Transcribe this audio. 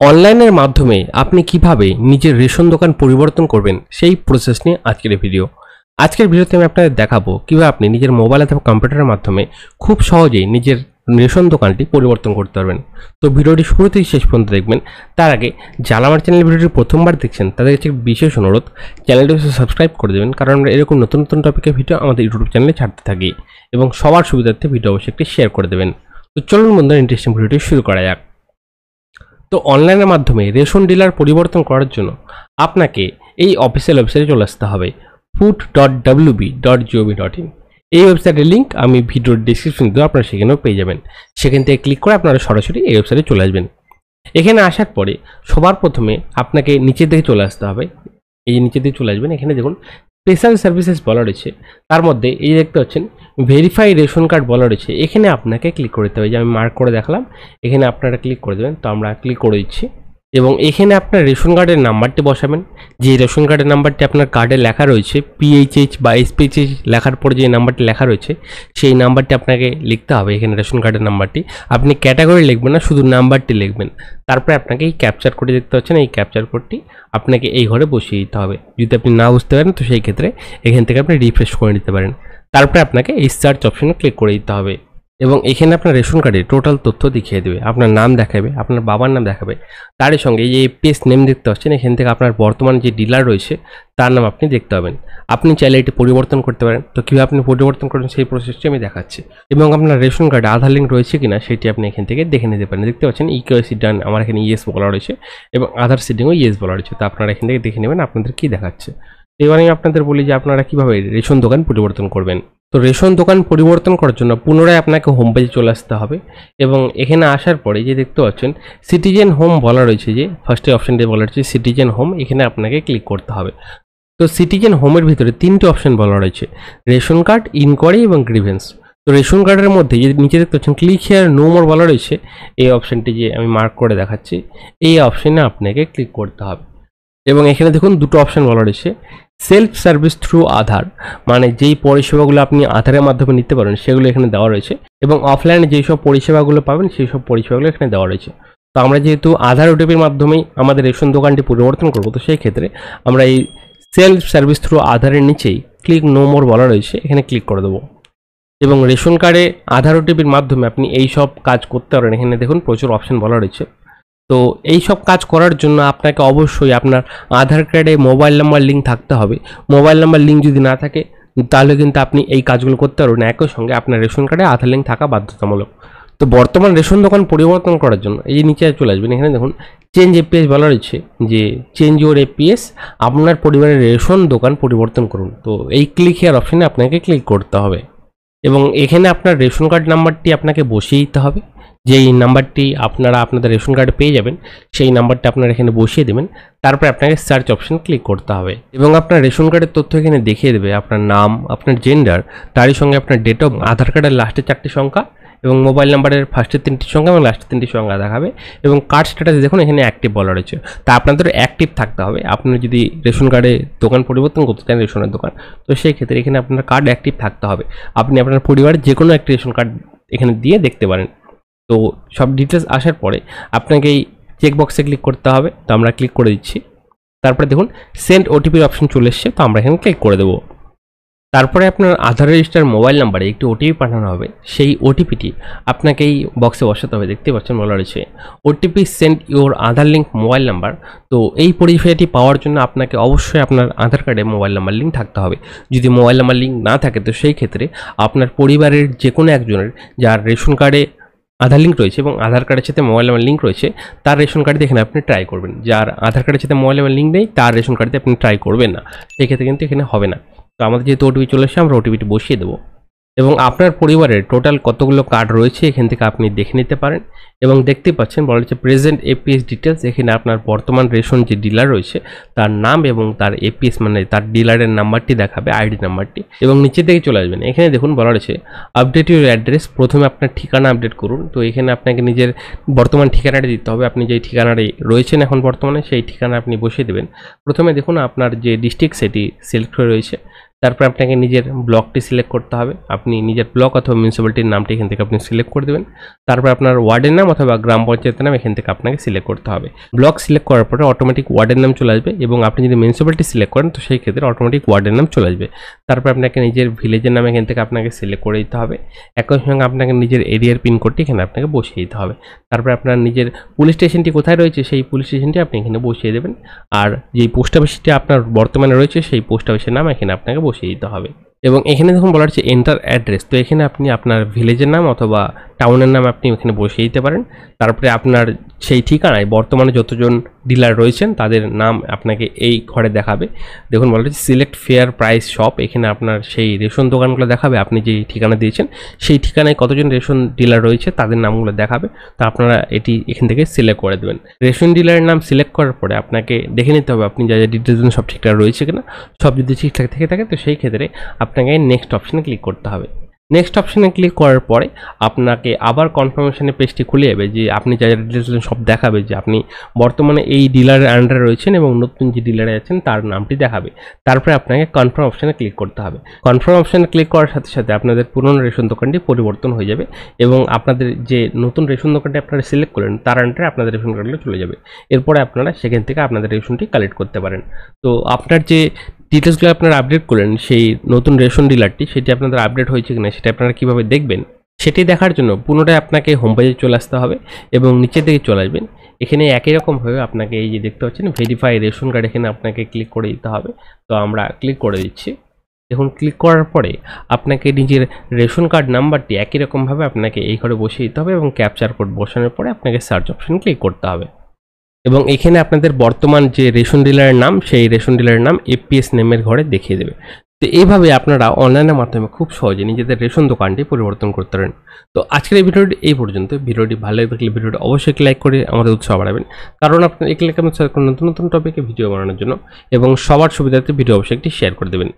অনলাইনের মাধ্যমে আপনি কিভাবে নিজের রেশন দোকান পরিবর্তন করবেন সেই প্রসেস নিয়ে আজকের এই ভিডিও। আজকের ভিডিওতে আমি আপনাদের দেখাবো কিভাবে আপনি নিজের মোবাইল অথবা কম্পিউটারের মাধ্যমে খুব সহজেই নিজের রেশন দোকানটি পরিবর্তন করতে পারবেন। তো ভিডিওটি শুরু থেকে শেষ পর্যন্ত দেখবেন। তার আগে যারা আমার চ্যানেল ভিডিওটি প্রথমবার দেখছেন তাদের কাছে বিশেষ অনুরোধ, চ্যানেলটি সাবস্ক্রাইব করে দেবেন, কারণ আমরা এরকম নতুন নতুন টপিকের ভিডিও আমাদের ইউটিউব চ্যানেলে ছাড়তে থাকি এবং সবার সুবিধার্থে ভিডিও অবশ্যই একটি শেয়ার করে দেবেন। তো চলুন বন্ধুরা, ইন্টারেস্টিং ভিডিওটি শুরু করা যাক। তো অনলাইনের মাধ্যমে রেশন ডিলার পরিবর্তন করার জন্য আপনাকে এই অফিসিয়াল ওয়েবসাইটে চলে আসতে হবে food.wb.gov.in। এই ওয়েবসাইটের লিঙ্ক আমি ভিডিওর ডিসক্রিপশন দিয়ে আপনারা সেখানেও পেয়ে যাবেন। সেখান থেকে ক্লিক করে আপনারা সরাসরি এই ওয়েবসাইটে চলে আসবেন। এখানে আসার পরে সবার প্রথমে আপনাকে নিচের দিকে চলে আসতে হবে। এই যে নিচের দিকে চলে আসবেন, এখানে দেখুন স্পেশাল সার্ভিসেস বলা রয়েছে, তার মধ্যে এই দেখতে পাচ্ছেন ভেরিফাই রেশন কার্ড বলা রয়েছে। এখানে আপনাকে ক্লিক করে দিতে হবে, যে আমি মার্ক করে দেখালাম, এখানে আপনারা ক্লিক করে দেবেন। তো আমরা ক্লিক করে দিচ্ছি এবং এখানে আপনার রেশন কার্ডের নাম্বারটি বসাবেন। যে রেশন কার্ডের নাম্বারটি আপনার কার্ডে লেখা রয়েছে, PHH বা SPHH লেখার পরে যে নাম্বারটি লেখা রয়েছে সেই নাম্বারটি আপনাকে লিখতে হবে। এখানে রেশন কার্ডের নাম্বারটি আপনি ক্যাটাগরি লিখবেন না, শুধু নাম্বারটি লিখবেন। তারপরে আপনাকে এই ক্যাপচার কোডটি দেখতে পাচ্ছেন, এই ক্যাপচার কোডটি আপনাকে এই ঘরে বসিয়ে দিতে হবে। যদি আপনি না বুঝতে পারেন তো সেই ক্ষেত্রে এখান থেকে আপনি রিফ্রেশ করে নিতে পারেন। তারপরে আপনাকে এই সার্চ অপশনে ক্লিক করে দিতে হবে এবং এখানে আপনার রেশন কার্ডে টোটাল তথ্য দেখিয়ে দেবে। আপনার নাম দেখাবে, আপনার বাবার নাম দেখাবে, তারই সঙ্গে এই যে এপিএস নেম দেখতে পাচ্ছেন, এখান থেকে আপনার বর্তমান যে ডিলার রয়েছে তার নাম আপনি দেখতে পাবেন। আপনি চাইলে এটি পরিবর্তন করতে পারেন। তো কীভাবে আপনি পরিবর্তন করবেন সেই প্রসেসটি আমি দেখাচ্ছি এবং আপনার রেশন কার্ডে আধার লিঙ্ক রয়েছে কিনা সেটি আপনি এখান থেকে দেখে নিতে পারেন। দেখতে পাচ্ছেন ইকেওয়াইসি ডান, আমার এখানে ইয়েস বলা রয়েছে এবং আধার সিডিংও ইয়েস বলা রয়েছে। তো আপনারা এখান থেকে দেখে নেবেন আপনাদের কী দেখাচ্ছে। এবার আমি আপনাদের বলি যে আপনারা কীভাবে রেশন দোকান পরিবর্তন করবেন। তো রেশন দোকান পরিবর্তন করার জন্য পুনরায় আপনাকে হোম পেজে চলে আসতে হবে এবং এখানে আসার পরে যে দেখতে পাচ্ছেন সিটিজেন হোম বলা রয়েছে, যে ফার্স্টে অপশানটি বলা রয়েছে সিটিজেন হোম, এখানে আপনাকে ক্লিক করতে হবে। তো সিটিজেন হোমের ভিতরে তিনটে অপশান বলা রয়েছে, রেশন কার্ড, ইনকোয়ারি এবং গ্রিভেন্স। তো রেশন কার্ডের মধ্যে যে নিচে দেখতে পাচ্ছেন ক্লিক হিয়ার নো মোর বলা রয়েছে, এই অপশানটি যে আমি মার্ক করে দেখাচ্ছি, এই অপশানে আপনাকে ক্লিক করতে হবে এবং এখানে দেখুন দুটো অপশান বলা রয়েছে, সেলফ সার্ভিস থ্রু আধার, মানে যেই পরিষেবাগুলো আপনি আধারের মাধ্যমে নিতে পারেন সেগুলো এখানে দেওয়া রয়েছে, এবং অফলাইনে যেই সব পরিষেবাগুলো পাবেন সেই সব পরিষেবাগুলো এখানে দেওয়া রয়েছে। তো আমরা যেহেতু আধার ওটিপির মাধ্যমেই আমাদের রেশন দোকানটি পরিবর্তন করবো, তো সেই ক্ষেত্রে আমরা এই সেলফ সার্ভিস থ্রু আধারের নিচেই ক্লিক নো মোর বলা রয়েছে, এখানে ক্লিক করে দেবো এবং রেশন কার্ডে আধার ওটিপির মাধ্যমে আপনি এই সব কাজ করতে পারেন। এখানে দেখুন প্রচুর অপশান বলা রয়েছে। তো এই সব কাজ করার জন্য আপনাকে অবশ্যই আপনার আধার কার্ডে মোবাইল নাম্বার লিঙ্ক থাকতে হবে। মোবাইল নাম্বার লিঙ্ক যদি না থাকে তাহলে কিন্তু আপনি এই কাজগুলো করতে পারবেন। একই সঙ্গে আপনার রেশন কার্ডে আধার লিঙ্ক থাকা বাধ্যতামূলক। তো বর্তমান রেশন দোকান পরিবর্তন করার জন্য এই নিচে চলে আসবেন, এখানে দেখুন চেঞ্জ এপিএস বলা রয়েছে, যে চেঞ্জ ইউর এপিএস, আপনার পরিবারের রেশন দোকান পরিবর্তন করুন। তো এই ক্লিক হেয়ার অপশানে আপনাকে ক্লিক করতে হবে এবং এখানে আপনার রেশন কার্ড নাম্বারটি আপনাকে বসিয়ে দিতে হবে। যেই নাম্বারটি আপনারা আপনাদের রেশন কার্ডে পেয়ে যাবেন সেই নাম্বারটা আপনারা এখানে বসিয়ে দেবেন। তারপরে আপনাকে সার্চ অপশন ক্লিক করতে হবে এবং আপনার রেশন কার্ডের তথ্য এখানে দেখিয়ে দেবে, আপনার নাম, আপনার জেন্ডার, তারই সঙ্গে আপনার ডেট অফ, আধার কার্ডের লাস্টের 4টি সংখ্যা এবং মোবাইল নাম্বারের ফার্স্টের 3টি সংখ্যা এবং লাস্টের 3টি সংখ্যা দেখাবে এবং কার্ড স্ট্যাটাস দেখুন এখানে অ্যাক্টিভ বলা রয়েছে। তা আপনাদের অ্যাক্টিভ থাকতে হবে। আপনি যদি রেশন কার্ডে দোকান পরিবর্তন করতে চান, রেশনের দোকান, তো সেই ক্ষেত্রে এখানে আপনার কার্ড অ্যাক্টিভ থাকতে হবে। আপনি আপনার পরিবারের যে কোনো একটি রেশন কার্ড এখানে দিয়ে দেখতে পারেন। তো সব ডিটেলস আসার পরে আপনাকে এই চেকবক্সে ক্লিক করতে হবে। তো আমরা ক্লিক করে দিচ্ছি। তারপরে দেখুন সেন্ড ওটিপির অপশন চলে এসছে, তো আমরা এখানে ক্লিক করে দেবো। তারপরে আপনার আধার রেজিস্টার মোবাইল নাম্বারে একটি ওটিপি পাঠানো হবে। সেই ওটিপিটি আপনাকে এই বক্সে বসাতে হবে। দেখতে পাচ্ছেন বলা রয়েছে OTP send your Aadhaar link mobile number. তো এই পরিষেবাটি পাওয়ার জন্য আপনাকে অবশ্যই আপনার আধার কার্ডে মোবাইল নাম্বার লিঙ্ক থাকতে হবে। যদি মোবাইল নাম্বার লিঙ্ক না থাকে তো সেই ক্ষেত্রে আপনার পরিবারের যে কোনো একজনের যার রেশন কার্ডে আধার লিঙ্ক রয়েছে এবং আধার কার্ডের সাথে মোবাইল নাম্বার লিঙ্ক রয়েছে তার রেশন কার্ডে এখানে আপনি ট্রাই করবেন। যার আধার কার্ডের সাথে মোবাইল নাম্বার লিঙ্ক নেই তার রেশন কার্ডে আপনি ট্রাই করবেন না, সেক্ষেত্রে কিন্তু এখানে হবে না। তো আমাদের যেহেতু ওটিপি চলে এসেছে আমরা ওটিপিটি বসিয়ে দেবো এবং আপনার পরিবারের টোটাল কতগুলো কার্ড রয়েছে এখান থেকে আপনি দেখে নিতে পারেন এবং দেখতে পাচ্ছেন বলা হচ্ছে প্রেজেন্ট এপিএস ডিটেলস। এখানে আপনার বর্তমান রেশন যে ডিলার রয়েছে তার নাম এবং তার এপিএস মানে তার ডিলারের নাম্বারটি দেখাবে, আইডি নাম্বারটি, এবং নিচে দিকে চলে আসবেন। এখানে দেখুন বলা রয়েছে আপডেট ইউর অ্যাড্রেস, প্রথমে আপনার ঠিকানা আপডেট করুন। তো এখানে আপনাকে নিজের বর্তমান ঠিকানাটি দিতে হবে। আপনি যেই ঠিকানাটি রয়েছেন এখন বর্তমানে সেই ঠিকানা আপনি বসিয়ে দেবেন। প্রথমে দেখুন আপনার যে ডিস্ট্রিক্ট সেটি সিলেক্ট হয়ে রয়েছে, তারপর আপনাকে নিজের ব্লকটি সিলেক্ট করতে হবে। আপনি নিজের ব্লক অথবা মিউনিসিপ্যালিটির নামটি এখান থেকে আপনি সিলেক্ট করে দেবেন। তারপর আপনার ওয়ার্ডের নাম অথবা গ্রাম পঞ্চায়েতের নাম এখান থেকে আপনাকে সিলেক্ট করতে হবে। ব্লক সিলেক্ট করার পরে অটোমেটিক ওয়ার্ডের নাম চলে আসবে, এবং আপনি যদি মিউনিসিপ্যালিটি সিলেক্ট করেন তো সেই ক্ষেত্রে অটোমেটিক ওয়ার্ডের নাম চলে আসবে। তারপর আপনাকে নিজের ভিলেজের নাম এখান থেকে আপনাকে সিলেক্ট করে দিতে হবে। একই সঙ্গে আপনাকে নিজের এরিয়ার পিনকোডটি এখানে আপনাকে বসিয়ে দিতে হবে। তারপর আপনার নিজের পুলিশ স্টেশনটি কোথায় রয়েছে সেই পুলিশ স্টেশনটি আপনি এখানে বসিয়ে দেবেন। আর যেই পোস্ট অফিসটি আপনার বর্তমানে রয়েছে সেই পোস্ট অফিসের নাম এখানে আপনাকে বসিয়ে দিতে হবে। এবং এখানে যখন বলা হচ্ছে এন্টার অ্যাড্রেস, তো এখানে আপনি আপনার ভিলেজের নাম অথবা টাউনের নাম আপনি এখানে বসিয়ে দিতে পারেন। তারপরে আপনার সেই ঠিকানায় বর্তমানে যতজন ডিলার রয়েছেন তাদের নাম আপনাকে এই ঘরে দেখাবে। দেখুন বলা হচ্ছে সিলেক্ট ফেয়ার প্রাইস শপ, এখানে আপনার সেই রেশন দোকানগুলো দেখাবে। আপনি যেই ঠিকানা দিয়েছেন সেই ঠিকানায় কতজন রেশন ডিলার রয়েছে তাদের নামগুলো দেখাবে। তো আপনারা এটি এখান থেকে সিলেক্ট করে দেবেন। রেশন ডিলারের নাম সিলেক্ট করার পরে আপনাকে দেখে নিতে হবে আপনি যা যা ডিটেলস সব ঠিকঠাক রয়েছে কিনা। সব যদি ঠিকঠাক থেকে থাকে তো সেই ক্ষেত্রে আপনাকে নেক্সট অপশানে ক্লিক করতে হবে। নেক্সট অপশানে ক্লিক করার পরে আপনাকে আবার কনফার্মেশনের পেজটি খুলে যাবে, যে আপনি যা যা ডিটেলস সব দেখাবে যে আপনি বর্তমানে এই ডিলারের আন্ডারে রয়েছেন এবং নতুন যে ডিলারে আছেন তার নামটি দেখাবে। তারপরে আপনাকে কনফার্ম অপশানে ক্লিক করতে হবে। কনফার্ম অপশানে ক্লিক করার সাথে সাথে আপনাদের পুরনো রেশন দোকানটি পরিবর্তন হয়ে যাবে, এবং আপনাদের যে নতুন রেশন দোকানটি আপনারা সিলেক্ট করলেন তার আন্ডারে আপনাদের রেশন কার্ডগুলো চলে যাবে। এরপরে আপনারা সেখান থেকে আপনাদের রেশনটি কালেক্ট করতে পারেন। তো আপনার যে ডিটেলসগুলো আপনারা আপডেট করলেন সেই নতুন রেশন ডিলারটি, সেটি আপনাদের আপডেট হয়েছে কিনা সেটা আপনারা কীভাবে দেখবেন সেটি দেখার জন্য পুনরায় আপনাকে হোম পেজে চলে আসতে হবে এবং নিচের দিকে চলে আসবেন। এখানে একই রকমভাবে আপনাকে এই যে দেখতে পাচ্ছেন ভেরিফাই রেশন কার্ড, এখানে আপনাকে ক্লিক করে দিতে হবে। তো আমরা ক্লিক করে দিচ্ছি। দেখুন ক্লিক করার পরে আপনাকে নিজের রেশন কার্ড নাম্বারটি একই রকমভাবে আপনাকে এই ঘরে বসিয়ে দিতে হবে, এবং ক্যাপচার কোড বসানোর পরে আপনাকে সার্চ অপশন ক্লিক করতে হবে। এবং এখানে আপনাদের বর্তমান যে রেশন ডিলারের নাম সেই রেশন ডিলারের নাম এপিএস নেমের ঘরে দেখিয়ে দেবে। তো এইভাবে আপনারা অনলাইনের মাধ্যমে খুব সহজে নিজেদের রেশন দোকানটি পরিবর্তন করতে পারেন। তো আজকের এই ভিডিওটি এই পর্যন্ত। ভিডিওটি ভালো লাগে থাকলে ভিডিওটি অবশ্যই লাইক করে আমাদের উৎসাহ বাড়াবেন, কারণ আপনার এখানে নতুন নতুন টপিকে ভিডিও বানানোর জন্য, এবং সবার সুবিধার্থে ভিডিও অবশ্যই একটি শেয়ার করে দেবেন।